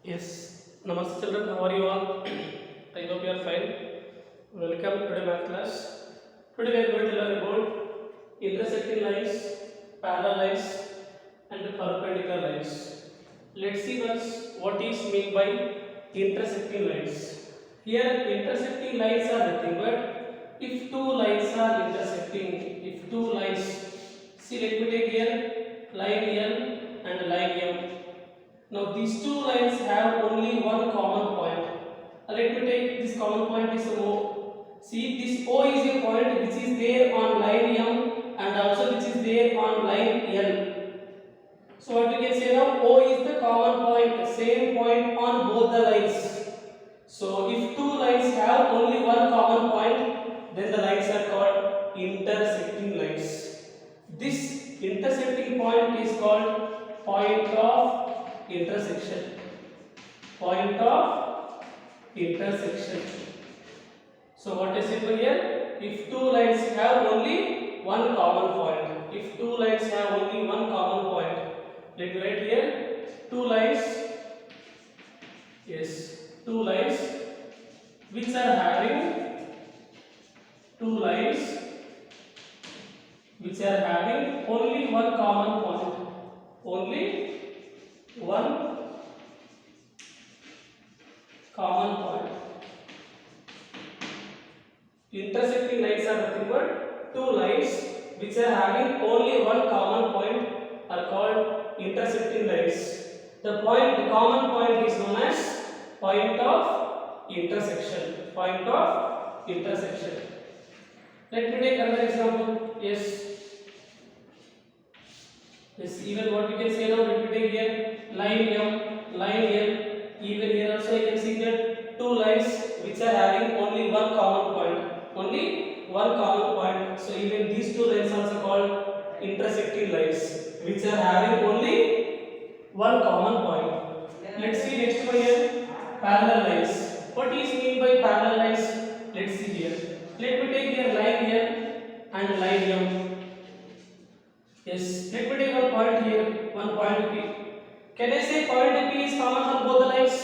Yes, Namaste children, how are you all? I hope you are fine. Welcome to the math class. Today we are going to learn about intersecting lines, parallel lines and perpendicular lines. Let's see first what is meant by intersecting lines. Here intersecting lines are nothing but if two lines are intersecting, if two lines, see let me take here line L and line M. Now these two lines have only one common point. Let me take this common point is O. See this O is a point which is there on line M and also which is there on line L. So what we can say now, O is the common point, same point on both the lines. So if two lines have only one common point, then the lines are called intersecting lines. This intersecting point is called point of intersection. Point of intersection. So what is it here? If two lines have only one common point. If two lines have only one common point. Let me write here two lines. Yes, two lines which are having two lines which are having only one common point. Only one common point. Intersecting lines are nothing but two lines which are having only one common point are called intersecting lines. The common point is known as point of intersection. Point of intersection. Let me take another example. Yes. Yes, even what we can say now, let me take here line M, line L. Even here also you can see that two lines which are having only one common point. Only one common point. So even these two lines also called intersecting lines which are having only one common point. Let's see next one here, parallel lines. What is mean by parallel lines? Let's see here. Let me take here line L and line M. Yes, let me take one point here, one point P. Can I say point P is common for both the lines?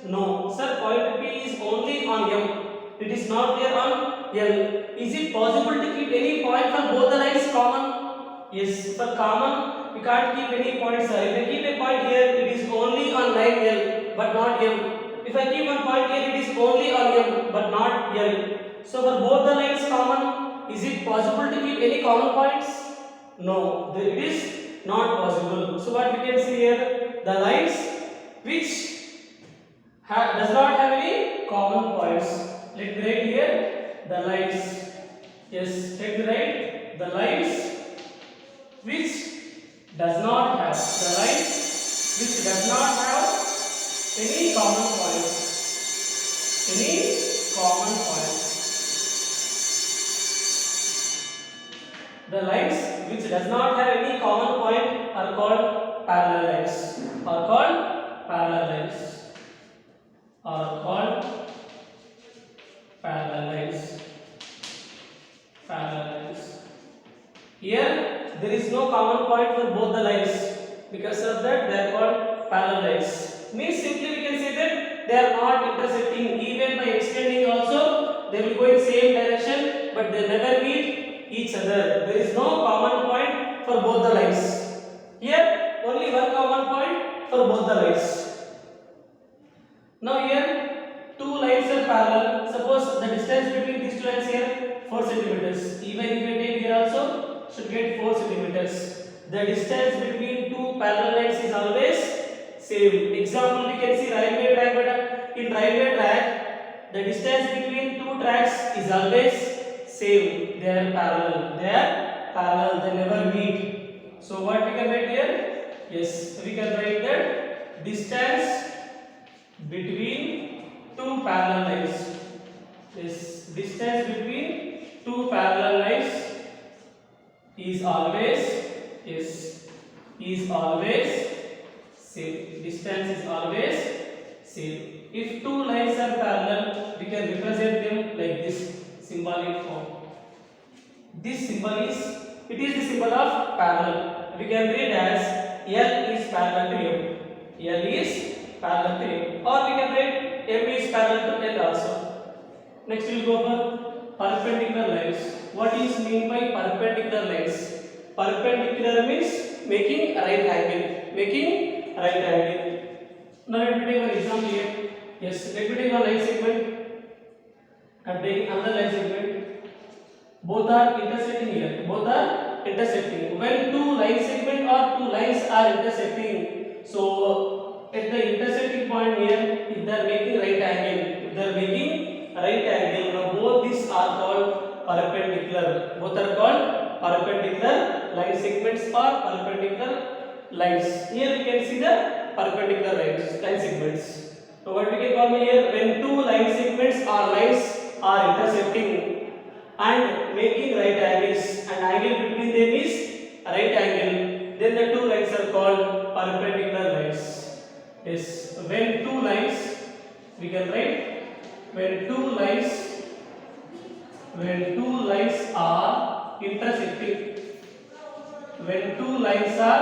No, sir, point P is only on M. It is not there on L. Is it possible to keep any point for both the lines common? Yes, for common, we can't keep any points. If I keep a point here, it is only on line L, but not M. If I keep one point here, it is only on M, but not L. So for both the lines common, is it possible to keep any common points? No, it is not possible. So what we can see here, the lines which does not have any common points. Let me write here the lines. Yes, let me write the lines which does not have any common point. Any common point. The lines which does not have any common point are called parallel lines. Are called parallel lines. Are called parallel lines. Parallel lines. Here there is no common point for both the lines. Because of that, they are called parallel lines. Means simply we can say that they are not intersecting. Even by extending also, they will go in same direction, but they never meet each other. There is no common point for both the lines. Here only one common point for both the lines. Now here two lines are parallel. Suppose the distance between these two lines here 4 centimeters. Even if you take here also should get 4 centimeters. The distance between two parallel lines is always same. Example we can see railway track. In railway track, the distance between two tracks is always same. They are parallel. They are parallel. They never meet. So what we can write here? Yes, we can write that distance between two parallel lines. Yes, distance between two parallel lines is always same. Distance is always same. If two lines are parallel, we can represent them like this, symbolic form. This symbol is the symbol of parallel. We can read as L is parallel to M. L is parallel to M. M is parallel to L also. Next we will go for perpendicular lines. What is mean by perpendicular lines? Perpendicular means making right angle. Making right angle. Now let me take one example here. Yes, let me take one line segment. I am taking another line segment. Both are intersecting here. Both are intersecting. When two line segment or two lines are intersecting, so at the intersecting point here, if they are making right angle, now both these are called perpendicular. Both are called perpendicular line segments or perpendicular lines. Here we can see the perpendicular line segments. So what we can call here, when two line segments or lines are intersecting and making right angles, and angle between them is right angle, then the two lines are called perpendicular lines. Yes, when two lines, we can write when two lines are intersecting, when two lines are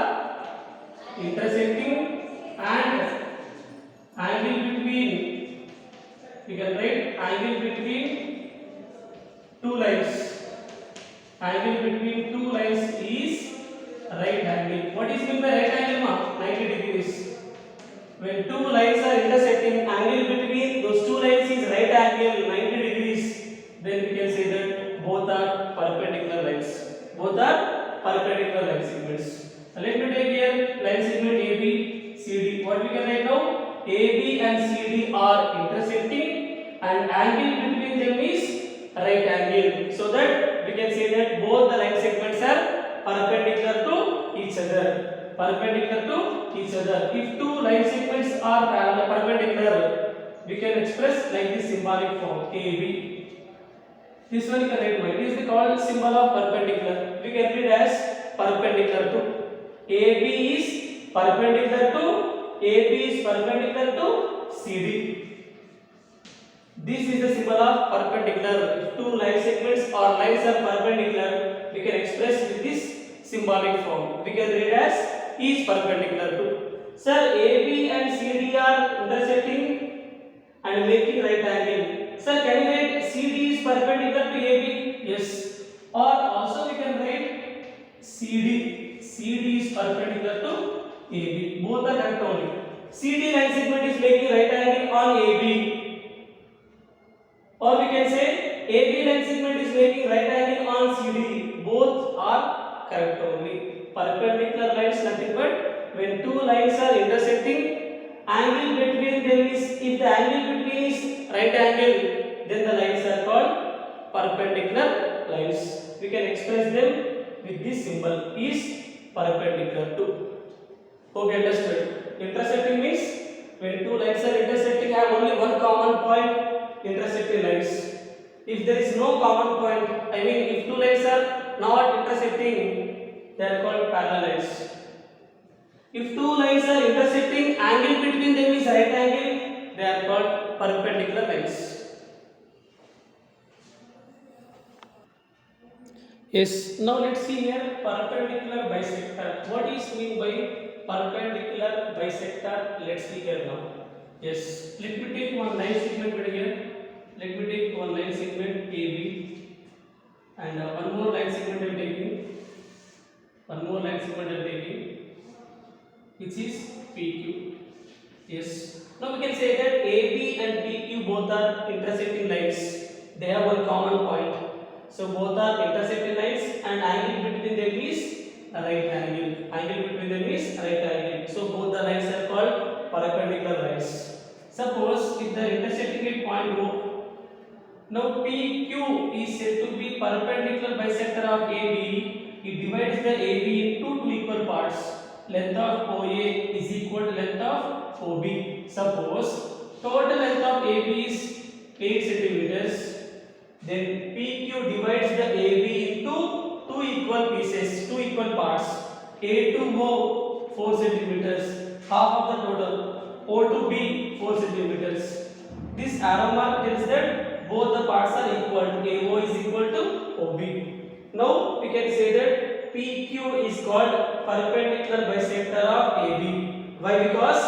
intersecting and angle between, we can write angle between two lines. Angle between two lines is right angle. What is meant by right angle? 90 degrees. When two lines are intersecting, angle between those two lines is right angle 90 degrees. Then we can say that both are perpendicular lines. Both are perpendicular line segments. Let me take here line segment AB, CD. What we can write now? AB and CD are intersecting, and angle between them is right angle, so that we can say that both the line segments are perpendicular to each other. Perpendicular to each other. If two line segments are perpendicular, we can express like this symbolic form AB. This one you can write. It is called symbol of perpendicular. We can read as perpendicular to. AB is perpendicular to CD. This is the symbol of perpendicular. If two line segments or lines are perpendicular, we can express with this symbolic form. We can read as E is perpendicular to. Sir, AB and CD are intersecting and making right angle. Sir, can you write CD is perpendicular to AB? Yes. Or also we can write CD. CD is perpendicular to AB. Both are correct only. CD line segment is making right angle on AB. Or we can say AB line segment is making right angle on CD. Both are correct only. Perpendicular lines nothing but when two lines are intersecting, angle between them is, if the angle between is right angle, then the lines are called perpendicular lines. We can express them with this symbol is perpendicular to. Hope you understood. Intersecting means when two lines are intersecting, have only one common point. Intersecting lines. If there is no common point, I mean if two lines are not intersecting, they are called parallel lines. If two lines are intersecting, angle between them is right angle, they are called perpendicular lines. Yes, now let's see here perpendicular bisector. What is mean by perpendicular bisector? Let's see here now. Yes, let me take one line segment over here. Let me take one line segment AB and one more line segment I am taking. One more line segment I am taking, which is PQ. Yes. Now we can say that AB and PQ both are intersecting lines. They have one common point. So both are intersecting lines, and angle between them is right angle. Angle between them is right angle. So both the lines are called perpendicular lines. Suppose if the intersecting at point O, now PQ is said to be perpendicular bisector of AB. It divides the AB into two equal parts. Length of OA is equal to length of OB. Suppose total length of AB is 8 centimeters. Then PQ divides the AB into two equal pieces, two equal parts. A to O 4 centimeters, half of the total. O to B 4 centimeters. This arrow mark tells that both the parts are equal. AO is equal to OB. Now we can say that PQ is called perpendicular bisector of AB. Why? Because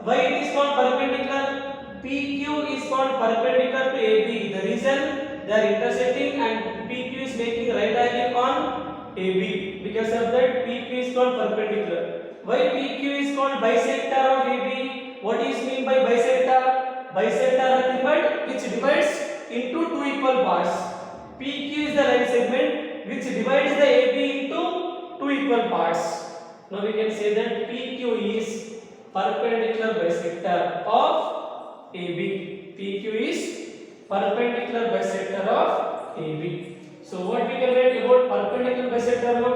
why it is called perpendicular? PQ is called perpendicular to AB. The reason they are intersecting and PQ is making right angle on AB. Because of that, PQ is called perpendicular. Why PQ is called bisector of AB? What is mean by bisector? Bisector nothing but which divides into two equal parts. PQ is the line segment which divides the AB into two equal parts. Now we can say that PQ is perpendicular bisector of AB. PQ is perpendicular bisector of AB. So what we can write about perpendicular bisector now?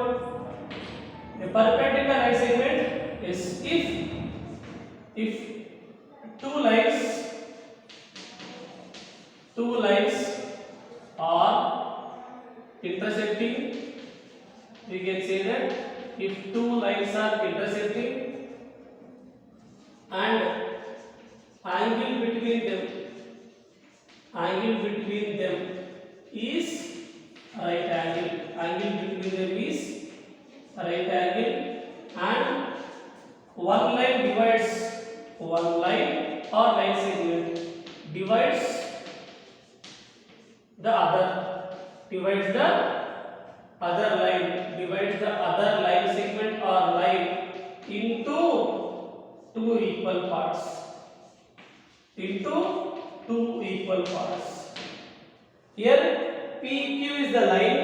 A perpendicular line segment is if two lines are intersecting, we can say that if two lines are intersecting and angle between them is right angle between them is right angle, and one line or line segment divides the other line segment or line into two equal parts. Here PQ is the line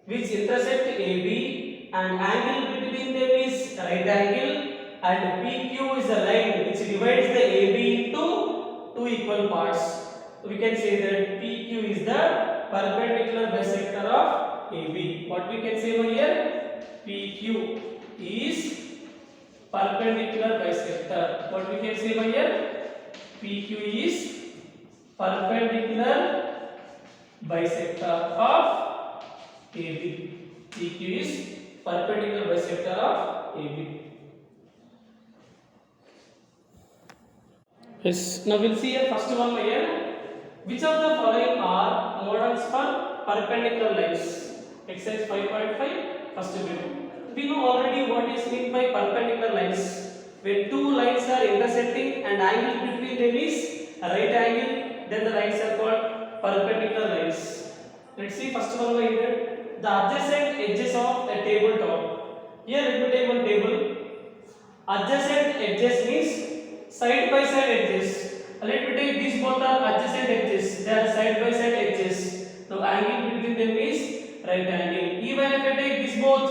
which intersect AB and angle between them is right angle, and PQ is the line which divides the AB into two equal parts. We can say that PQ is the perpendicular bisector of AB. What we can say over here? PQ is perpendicular bisector. What we can say over here? PQ is perpendicular bisector of AB. PQ is perpendicular bisector of AB. Yes, now we'll see here first one here. Which of the following are models for perpendicular lines? Exercise 5.5, first bit. We know already what is meant by perpendicular lines. When two lines are intersecting and angle between them is a right angle, then the lines are called perpendicular lines. Let's see first one over here. The adjacent edges of a tabletop. Here let me take one table. Adjacent edges means side by side edges. Let me take these both are adjacent edges. They are side by side edges. Now angle between them is right angle. Even if I take these both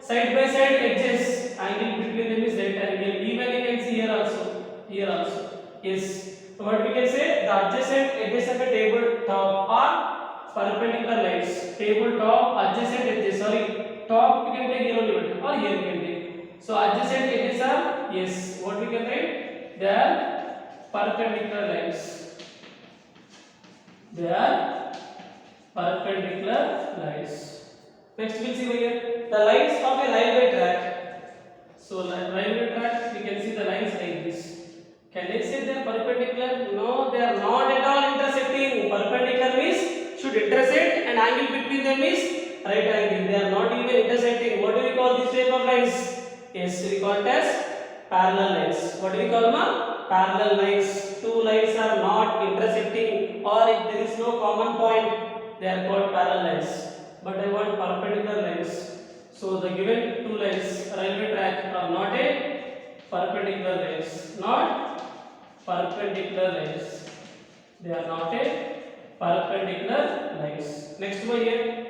side by side edges, angle between them is right angle. Even you can see here also. Yes. So what we can say? The adjacent edges of a tabletop are perpendicular lines. Tabletop adjacent edges. Sorry, top you can take here only, or here you can take. So adjacent edges are, yes. What we can write? They are perpendicular lines. They are perpendicular lines. Next we'll see over here the lines of a railway track. So railway track, we can see the lines like this. Can they say they are perpendicular? No, they are not at all intersecting. Perpendicular means should intersect and angle between them is right angle. They are not even intersecting. What do we call this type of lines? Yes, we call it as parallel lines. What do we call them? Parallel lines. Two lines are not intersecting, or if there is no common point, they are called parallel lines. But I want perpendicular lines. So the given two lines, railway track, are not a perpendicular lines. Not perpendicular lines. They are not a perpendicular lines. Next one here.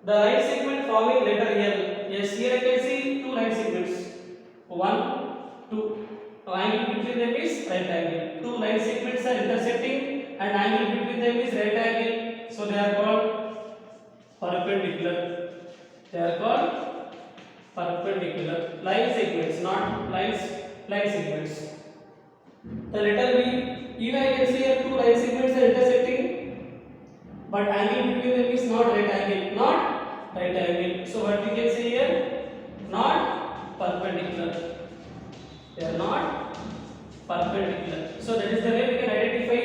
The line segment forming letter L. Yes, here I can see two line segments. 1, 2. Angle between them is right angle. Two line segments are intersecting and angle between them is right angle. So they are called perpendicular. They are called perpendicular line segments, not line segments. The letter B, even I can see here two line segments are intersecting, but angle between them is not right angle. Not right angle. So what we can say here? Not perpendicular. They are not perpendicular. So that is the way we can identify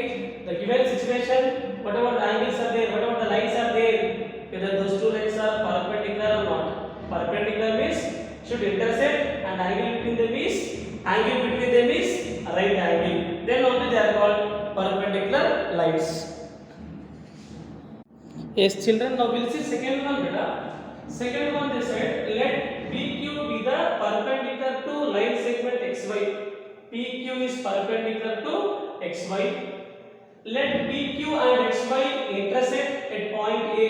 the given situation. Whatever the angles are there, whatever the lines are there, whether those two lines are perpendicular or not. Perpendicular means should intersect and angle between them is right angle. Then only they are called Yes, children, now we'll see second one, beta. Second one, they said, let PQ be the perpendicular to line segment XY. PQ is perpendicular to XY. Let PQ and XY intersect at point A.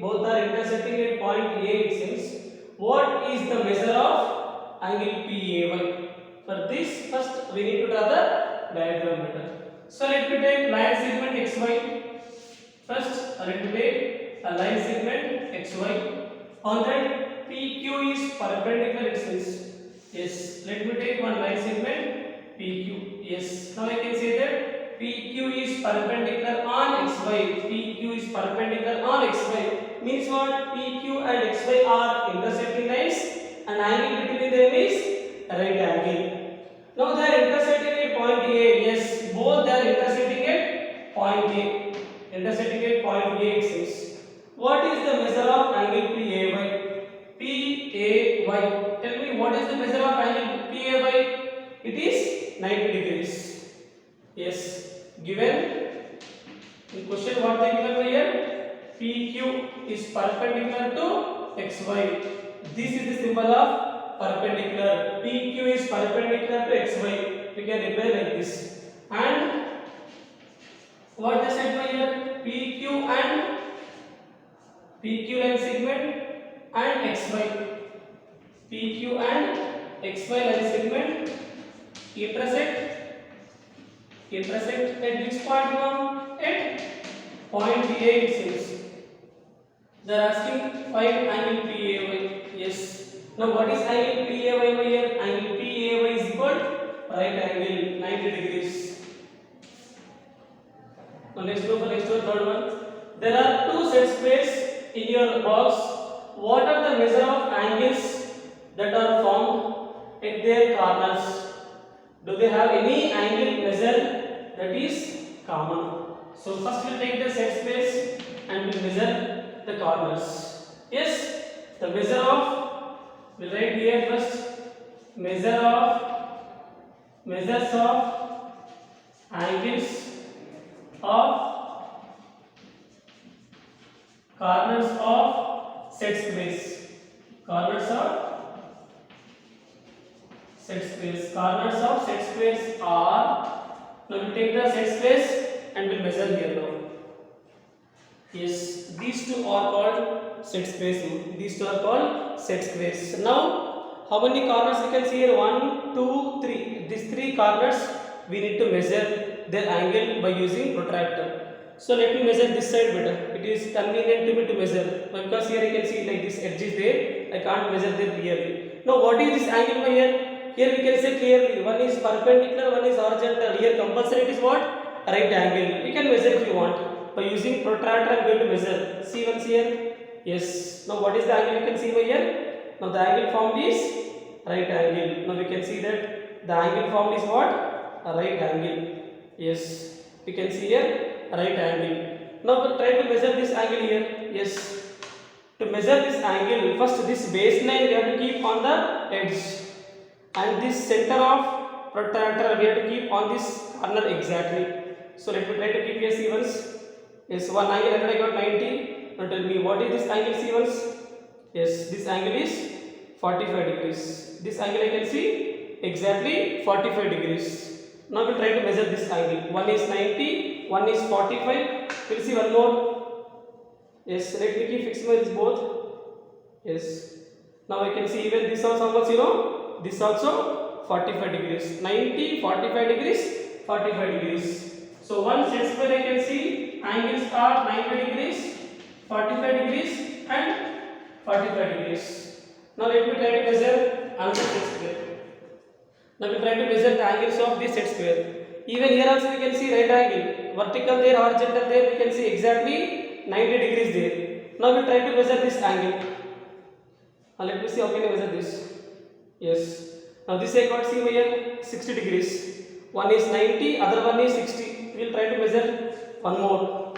Both are intersecting at point A, it seems. What is the measure of angle PAY? For this, first we need to draw the diagram, beta. So let me take line segment XY. First, let me take a line segment XY. On that, PQ is perpendicular, it says. Yes, let me take one line segment PQ. Yes, now I can say that PQ is perpendicular on XY. PQ is perpendicular on XY. Means what? PQ and XY are intersecting lines and angle between them is right angle. Now they are intersecting at point A. Yes, both they are intersecting at point A. Intersecting at point A, it says. What is the measure of angle PAY? PAY. Tell me, what is the measure of angle PAY? It is 90 degrees. Yes. Given in question, what they given here? PQ is perpendicular to XY. This is the symbol of perpendicular. PQ is perpendicular to XY. We can reply like this. And what they said by here? PQ line segment and XY. PQ and XY line segment intersect at which point now? At point A, it says. They are asking find angle PAY. Yes. Now what is angle PAY by here? Angle PAY is equal to right angle 90 degrees. Now let's go for next one, third one. There are two set squares in your box. What are the measure of angles that are found at their corners? Do they have any angle measure that is common? So first we'll take the set space and we'll measure the corners. Yes, the measure of, we'll write here first, measures of angles of corners of set space. Corners of set space are, now we take the set space and we'll measure here now. Yes, these two are called set space. These two are called set squares. Now, how many corners we can see here? 1, 2, 3. These three corners we need to measure their angle by using protractor. So let me measure this side better. It is convenient to me to measure because here I can see like this edge is there. I can't measure them clearly. Now what is this angle by here? Here we can say clearly one is perpendicular, one is horizontal. Here compulsory it is what? Right angle. We can measure if you want. By using protractor I am going to measure. See once here. Yes. Now what is the angle you can see by here? Now the angle formed is right angle. Now we can see that the angle formed is what? A right angle. Yes. We can see here right angle. Now try to measure this angle here. Yes. To measure this angle, first this baseline we have to keep on the edge, and this center of protractor we have to keep on this corner exactly. So let me try to keep here C once. Yes, one angle I got 90. Now tell me what is this angle C once? Yes, this angle is 45 degrees. This angle I can see exactly 45 degrees. Now we try to measure this angle. One is 90, one is 45. We'll see one more. Yes, let me keep fixing this both. Yes. Now I can see even this also, this also 45 degrees. 90, 45 degrees, 45 degrees. So one set square I can see angles are 90 degrees, 45 degrees and 45 degrees. Now let me try to measure another set square. Now we try to measure the angles of this set square. Even here also we can see right angle. Vertical there, horizontal there, we can see exactly 90 degrees there. Now we try to measure this angle. Now let me see how can I measure this. Yes. Now this I got see here 60 degrees. One is 90, other one is 60. We will try to measure one more.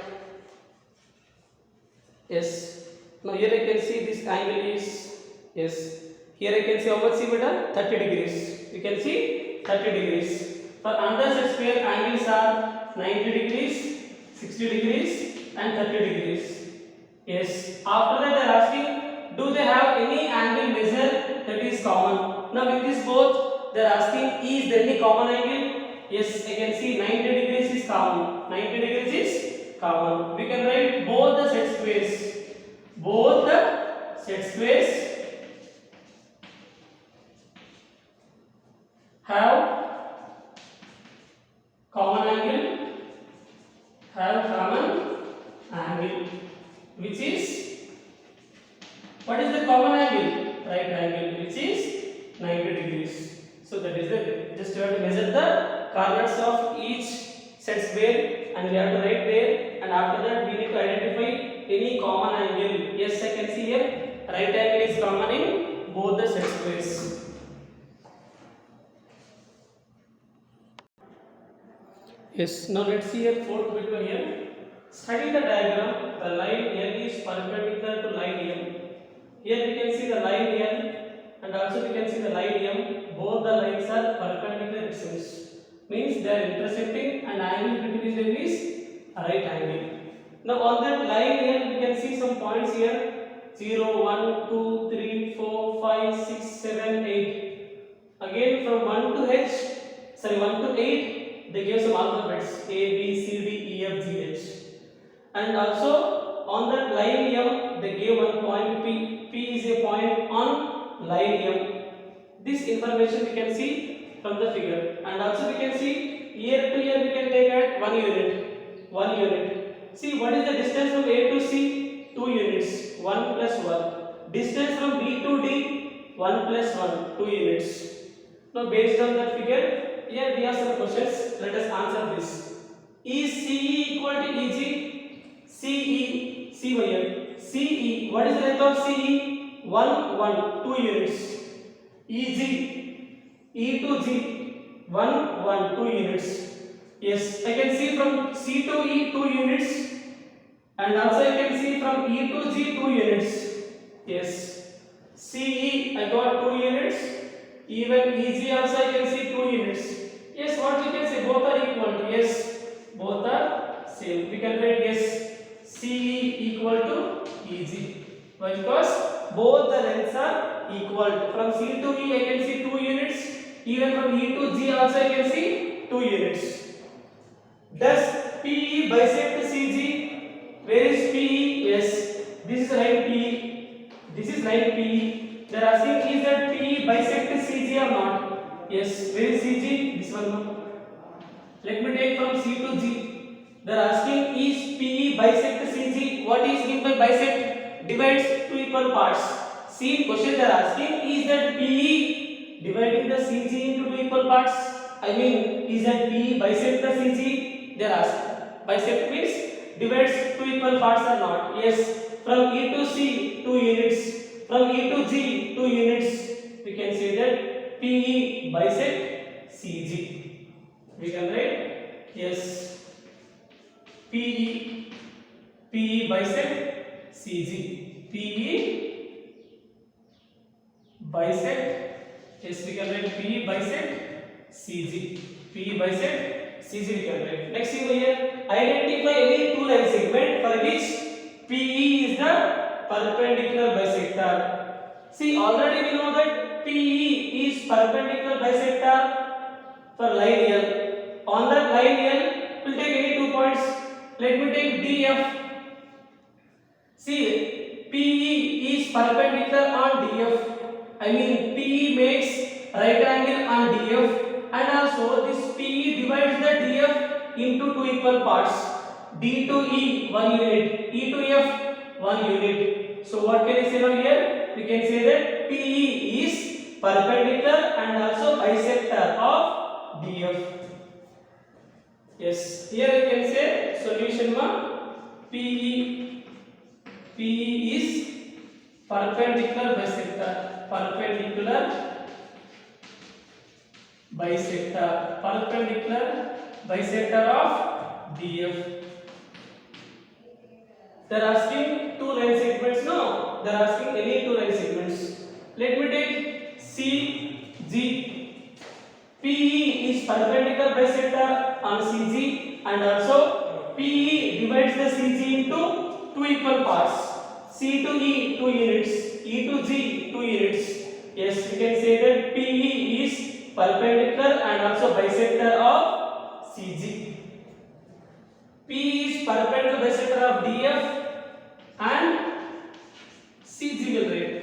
Yes. Now here I can see this angle is, yes. Here I can see how much see beta? 30 degrees. You can see 30 degrees. For another set square angles are 90 degrees, 60 degrees and 30 degrees. Yes. After that they are asking, do they have any angle measure that is common? Now with this both they are asking, is there any common angle? Yes, I can see 90 degrees is common. 90 degrees is common. We can write both the set squares. Both the set squares have common angle. Have common angle, which is, what is the common angle? Right angle, which is 90 degrees. So that is the, just you have to measure the corners of each set square and we have to write there, and after that we need to identify any common angle. Yes, I can see here right angle is common in both the set squares. Yes, now let's see here fourth video here. Study the diagram. The line L is perpendicular to line M. Here we can see the line L and also we can see the line M. Both the lines are perpendicular, it seems. Means they are intersecting and angle between them is a right angle. Now on that line L we can see some points here. 0, 1, 2, 3, 4, 5, 6, 7, 8. Again from 1 to 8 they gave some alphabets A, B, C, D, E, F, G, H. And also on that line M they gave one point P. P is a point on line M. This information we can see from the figure. And also we can see year to year we can take at 1 unit. 1 unit. See what is the distance from A to C? 2 units. 1 plus 1. Distance from B to D? 1 plus 1. 2 units. Now based on that figure, here we have some questions. Let us answer this. Is CE equal to EG? CE, CE, what is the length of CE? 1, 2 units. EG, E to G, 1, 2 units. Yes, I can see from C to E 2 units, and also I can see from E to G 2 units. Yes, CE I got 2 units. Even EG also I can see 2 units. Yes, what we can say, both are equal. Yes, both are same. We can write yes, CE equal to EG. Why? Because both the lengths are equal. From C to E I can see 2 units. Even from E to G also I can see 2 units. Does PE bisect CG? Where is PE? Yes, this is line PE. This is line PE. They are asking, is that PE bisect CG or not? Yes, where is CG? This one. Let me take from C to G. They are asking, is PE bisect CG? What is meant by bisect? Divides two equal parts. See, question they are asking, is that PE dividing the CG into two equal parts? I mean, is that PE bisect the CG? They are asking. Bisect means divides two equal parts or not? Yes. From E to C, 2 units. From E to G, 2 units. We can say that PE bisect CG. We can write yes, PE bisect CG. PE bisect, yes, we can write PE bisect CG. PE bisect CG we can write. Next thing here, identify any two line segment for which PE is the perpendicular bisector. See, already we know that PE is perpendicular bisector for line L. On that line L, we'll take any 2 points. Let me take DF. See, PE is perpendicular on DF. I mean, PE makes right angle on DF, and also this PE divides the DF into two equal parts. D to E 1 unit, E to F 1 unit. So what can I say now here? We can say that PE is perpendicular and also bisector of DF. Yes, here you can say solution PE is perpendicular bisector. Perpendicular bisector of DF. They are asking two line segments. No, they are asking any two line segments. Let me take CG. PE is perpendicular bisector on CG, and also PE divides the CG into two equal parts. C to E 2 units, E to G 2 units. Yes, we can say that PE is perpendicular and also bisector of CG. PE is perpendicular bisector of DF and CG will write.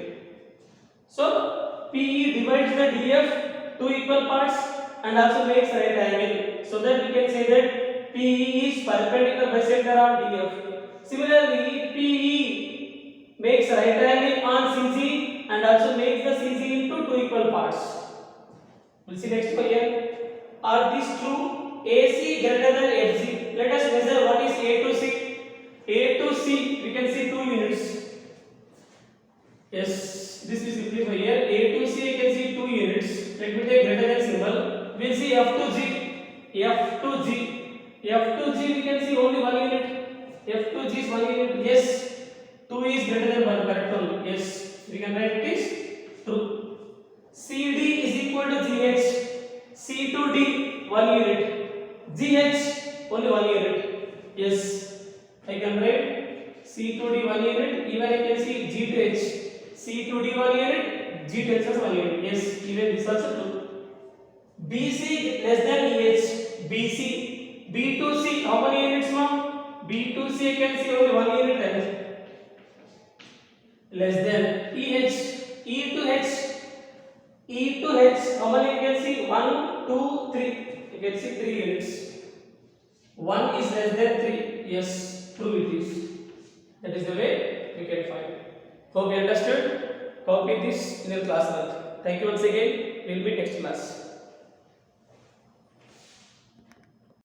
So PE divides the DF two equal parts and also makes right angle. So that we can say that PE is perpendicular bisector of DF. Similarly, PE makes right angle on CG and also makes the CG into two equal parts. We'll see next question. Are these true? AC greater than FG. Let us measure what is A to C. A to C, we can see 2 units. Yes, this is simplify here. A to C, you can see 2 units. Let me take greater than symbol. We'll see F to G. F to G. F to G, we can see only 1 unit. F to G is 1 unit. Yes, 2 is greater than 1. Correct only. Yes, we can write it is true. CD is equal to GH. C to D 1 unit. GH only 1 unit. Yes, I can write C to D 1 unit. Even I can see G to H. C to D 1 unit. G to H is 1 unit. Yes, even this also true. BC less than EH. BC. B to C how many units now? B to C I can see only 1 unit less than EH. E to H. E to H, how many you can see? 1, 2, 3. You can see 3 units. 1 is less than 3. Yes, true it is. That is the way we can find. Hope you understood. Copy this in your class note. Thank you once again. We will meet next class.